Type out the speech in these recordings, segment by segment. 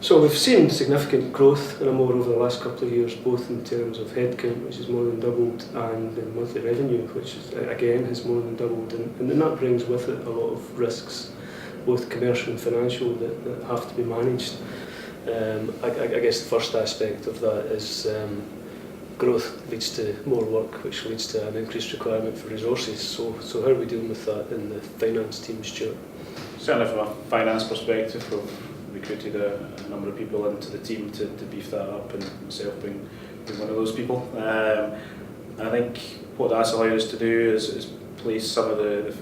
So we've seen significant growth in Amor over the last couple of years, both in terms of headcount, which has more than doubled, and in monthly revenue, which is, again has more than doubled, and that brings with it a lot of risks, both commercial and financial, that have to be managed. I guess the first aspect of that is growth leads to more work, which leads to an increased requirement for resources. So how are we dealing with that in the finance team, Stuart? Certainly from a finance perspective, we've recruited a number of people into the team to beef that up, and myself being one of those people. I think what that's allowed us to do is place some of the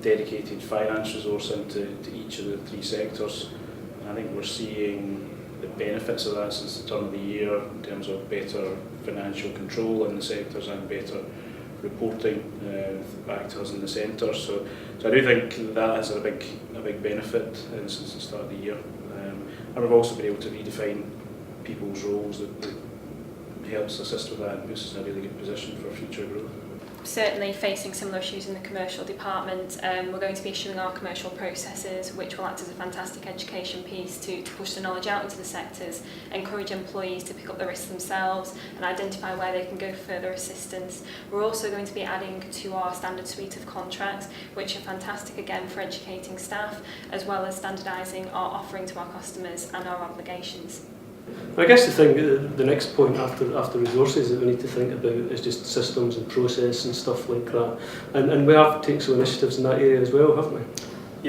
dedicated finance resource into each of the three sectors. And I think we're seeing the benefits of that since the turn of the year in terms of better financial control in the sectors and better reporting back to us in the centre. So I do think that has a big benefit since the start of the year. And we've also been able to redefine people's roles that helps assist with that and puts us in a really good position for future growth. Certainly facing similar issues in the commercial department. We're going to be issuing our commercial processes, which will act as a fantastic education piece to push the knowledge out into the sectors, encourage employees to pick up the risks themselves and identify where they can go for further assistance. We're also going to be adding to our standard suite of contracts, which are fantastic again for educating staff, as well as standardising our offering to our customers and our obligations. I guess the next point after resources that we need to think about is just systems and process and stuff like that. And we have taken some initiatives in that area as well, haven't we?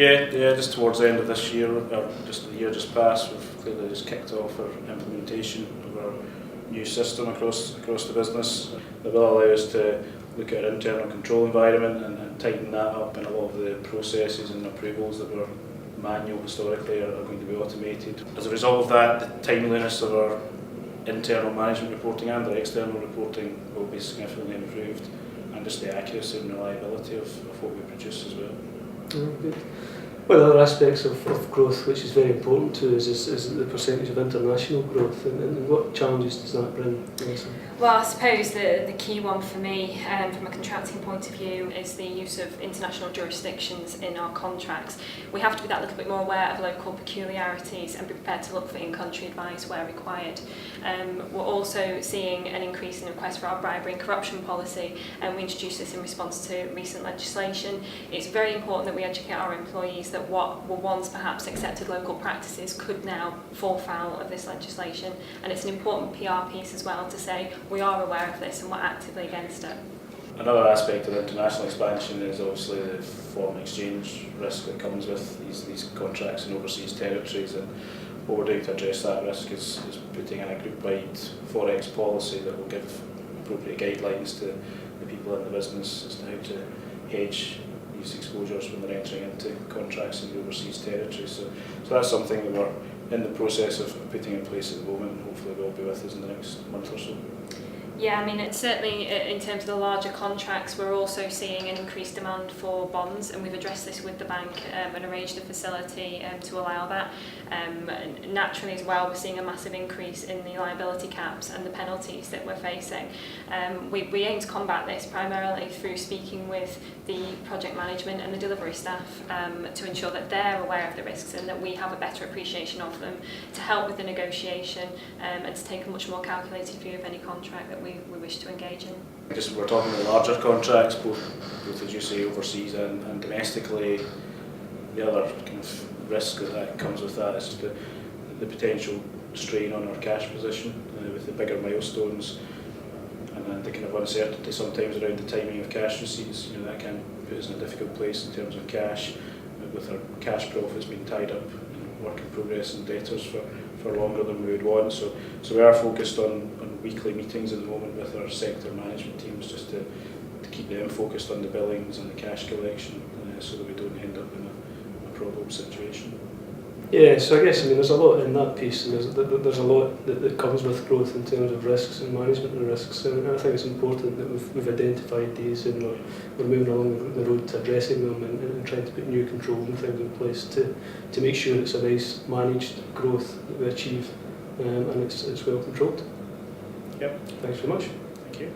Yeah, just towards the end of this year, or just the year just past, we've clearly just kicked off our implementation of our new system across the business that will allow us to look at our internal control environment and tighten that up, and a lot of the processes and approvals that were manual historically are going to be automated. As a result of that, the timeliness of our internal management reporting and our external reporting will be significantly improved, and just the accuracy and reliability of what we produce as well. Good. One of the other aspects of growth which is very important to us is the percentage of international growth, and what challenges does that bring? Well, I suppose the key one for me, from a contracting point of view, is the use of international jurisdictions in our contracts. We have to be that little bit more aware of local peculiarities and be prepared to look for in-country advice where required. We're also seeing an increase in requests for our bribery and corruption policy, and we introduced this in response to recent legislation. It's very important that we educate our employees that what were once perhaps accepted local practices could now fall foul of this legislation, and it's an important PR piece as well to say we are aware of this and we're actively against it. Another aspect of international expansion is obviously the foreign exchange risk that comes with these contracts in overseas territories, and what we're doing to address that risk is putting in a group-wide forex policy that will give appropriate guidelines to the people in the business as to how to hedge these exposures when they're entering into contracts in the overseas territories. So that's something that we're in the process of putting in place at the moment, and hopefully will be with us in the next month or so. Yeah, I mean, it's certainly in terms of the larger contracts, we're also seeing an increased demand for bonds, and we've addressed this with the bank and arranged a facility to allow that. Naturally as well, we're seeing a massive increase in the liability caps and the penalties that we're facing. We aim to combat this primarily through speaking with the project management and the delivery staff to ensure that they're aware of the risks and that we have a better appreciation of them, to help with the negotiation and to take a much more calculated view of any contract that we wish to engage in. We're talking about larger contracts, both as you say, overseas and domestically. The other kind of risk that comes with that is the potential strain on our cash position with the bigger milestones and the kind of uncertainty sometimes around the timing of cash receipts. That can put us in a difficult place in terms of cash, with our cash profits being tied up in work in progress and debtors for longer than we would want. So we are focused on weekly meetings at the moment with our sector management teams, just to keep them focused on the billings and the cash collection, so that we don't end up in a problem situation. Yeah, so I guess there's a lot in that piece, and there's a lot that comes with growth in terms of risks and management of risks, and I think it's important that we've identified these and we're moving along the road to addressing them and trying to put new controls and things in place to make sure it's a nice managed growth that we achieve, and it's well controlled. Yep. Thanks very much. Thank you.